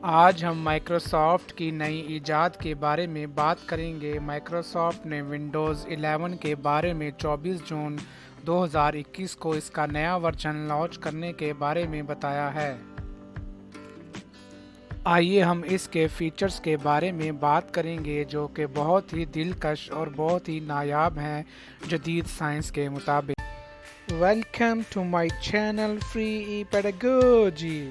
آج ہم مائیکروسافٹ کی نئی ایجاد کے بارے میں بات کریں گے۔ مائیکروسافٹ نے ونڈوز 11 کے بارے میں 24 جون 2021 کو اس کا نیا ورژن لانچ کرنے کے بارے میں بتایا ہے۔ آئیے ہم اس کے فیچرز کے بارے میں بات کریں گے جو کہ بہت ہی دلکش اور بہت ہی نایاب ہیں جدید سائنس کے مطابق۔ Welcome to my channel free e pedagogy.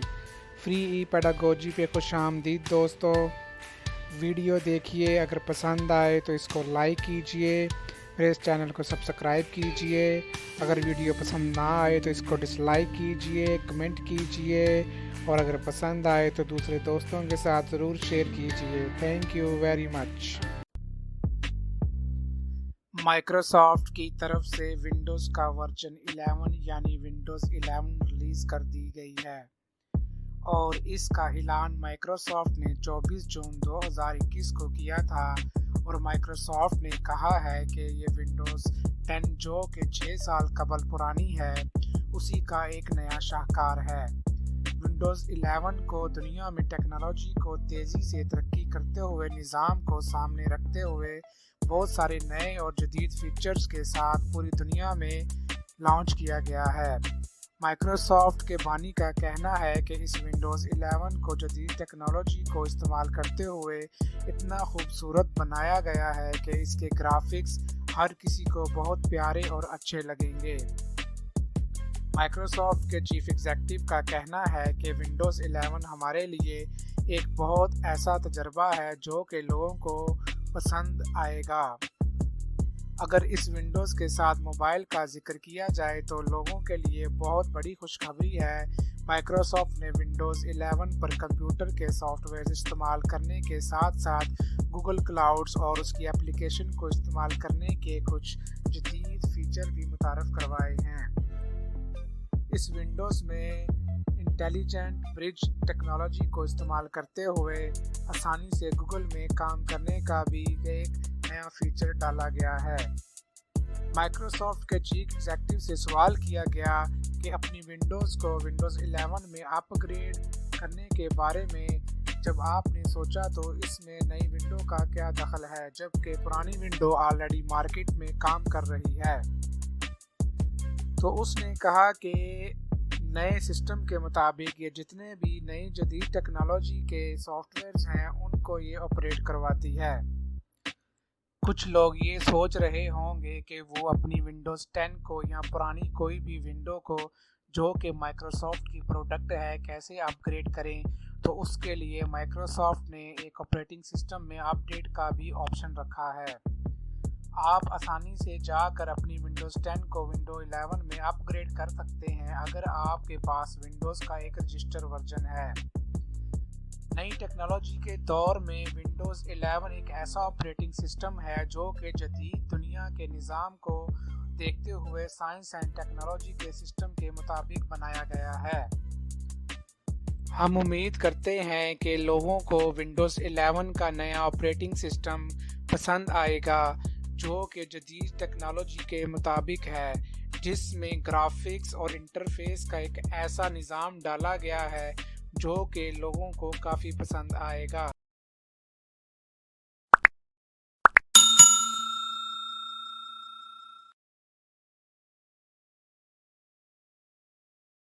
Free e pedagogy پہ خوش آمدید دوستو۔ ویڈیو دیکھیے، اگر پسند آئے تو اس کو لائک کیجئے، پھر اس چینل کو سبسکرائب کیجئے۔ اگر ویڈیو پسند نہ آئے تو اس کو ڈس لائک کیجئے، کمنٹ کیجئے، اور اگر پسند آئے تو دوسرے دوستوں کے ساتھ ضرور شیئر کیجئے۔ Thank you very much. Microsoft کی طرف سے ونڈوز کا ورژن 11 یعنی ونڈوز 11 ریلیز کر دی گئی ہے، اور اس کا اعلان مائیکروسافٹ نے 24 جون 2021 کو کیا تھا، اور مائیکروسافٹ نے کہا ہے کہ یہ ونڈوز 10 جو کہ 6 سال قبل پرانی ہے، اسی کا ایک نیا شاہکار ہے۔ ونڈوز 11 کو دنیا میں ٹیکنالوجی کو تیزی سے ترقی کرتے ہوئے نظام کو سامنے رکھتے ہوئے بہت سارے نئے اور جدید فیچرز کے ساتھ پوری دنیا میں لانچ کیا گیا ہے۔ مائیکروسافٹ کے بانی کا کہنا ہے کہ اس ونڈوز 11 کو جدید ٹیکنالوجی کو استعمال کرتے ہوئے اتنا خوبصورت بنایا گیا ہے کہ اس کے گرافکس ہر کسی کو بہت پیارے اور اچھے لگیں گے۔ مائیکروسافٹ کے چیف ایگزیکٹو کا کہنا ہے کہ ونڈوز 11 ہمارے لیے ایک بہت ایسا تجربہ ہے جو کہ لوگوں کو پسند آئے گا۔ اگر اس ونڈوز کے ساتھ موبائل کا ذکر کیا جائے تو لوگوں کے لیے بہت بڑی خوشخبری ہے۔ مائیکروسافٹ نے ونڈوز 11 پر کمپیوٹر کے سافٹ ویئر استعمال کرنے کے ساتھ ساتھ گوگل کلاؤڈز اور اس کی اپلیکیشن کو استعمال کرنے کے کچھ جدید فیچر بھی متعارف کروائے ہیں۔ اس ونڈوز میں انٹیلیجنٹ برج ٹیکنالوجی کو استعمال کرتے ہوئے آسانی سے گوگل میں کام کرنے کا بھی ایک نیا فیچر ڈالا گیا ہے۔ مائیکروسافٹ کے چیف ایگزیکٹو سے سوال کیا گیا کہ اپنی ونڈوز کو ونڈوز 11 میں اپ گریڈ کرنے کے بارے میں، جب آپ نے سوچا تو اس میں نئی ونڈو کا کیا دخل ہے جبکہ پرانی ونڈو آلریڈی مارکیٹ میں کام کر رہی ہے؟ تو اس نے کہا کہ نئے سسٹم کے مطابق یہ جتنے بھی نئی جدید ٹیکنالوجی کے سافٹ ویئرز ہیں ان کو یہ آپریٹ کرواتی ہے۔ کچھ لوگ یہ سوچ رہے ہوں گے کہ وہ اپنی ونڈوز 10 کو یا پرانی کوئی بھی ونڈو کو جو کہ مائیکروسافٹ کی پروڈکٹ ہے کیسے اپ گریڈ کریں، تو اس کے لیے مائیکروسافٹ نے ایک آپریٹنگ سسٹم میں اپ ڈیٹ کا بھی آپشن رکھا ہے۔ آپ آسانی سے جا کر اپنی ونڈوز 10 کو ونڈوز 11 میں اپ گریڈ کر سکتے ہیں اگر آپ کے پاس ونڈوز کا ایک رجسٹر ورژن ہے۔ نئی ٹیکنالوجی کے دور میں ونڈوز 11 ایک ایسا آپریٹنگ سسٹم ہے جو کہ جدید دنیا کے نظام کو دیکھتے ہوئے سائنس اینڈ ٹیکنالوجی کے سسٹم کے مطابق بنایا گیا ہے۔ ہم امید کرتے ہیں کہ لوگوں کو ونڈوز 11 کا نیا آپریٹنگ سسٹم پسند آئے گا جو کہ جدید ٹیکنالوجی کے مطابق ہے، جس میں گرافکس اور انٹرفیس کا ایک ایسا نظام ڈالا گیا ہے جو کہ لوگوں کو کافی پسند آئے گا۔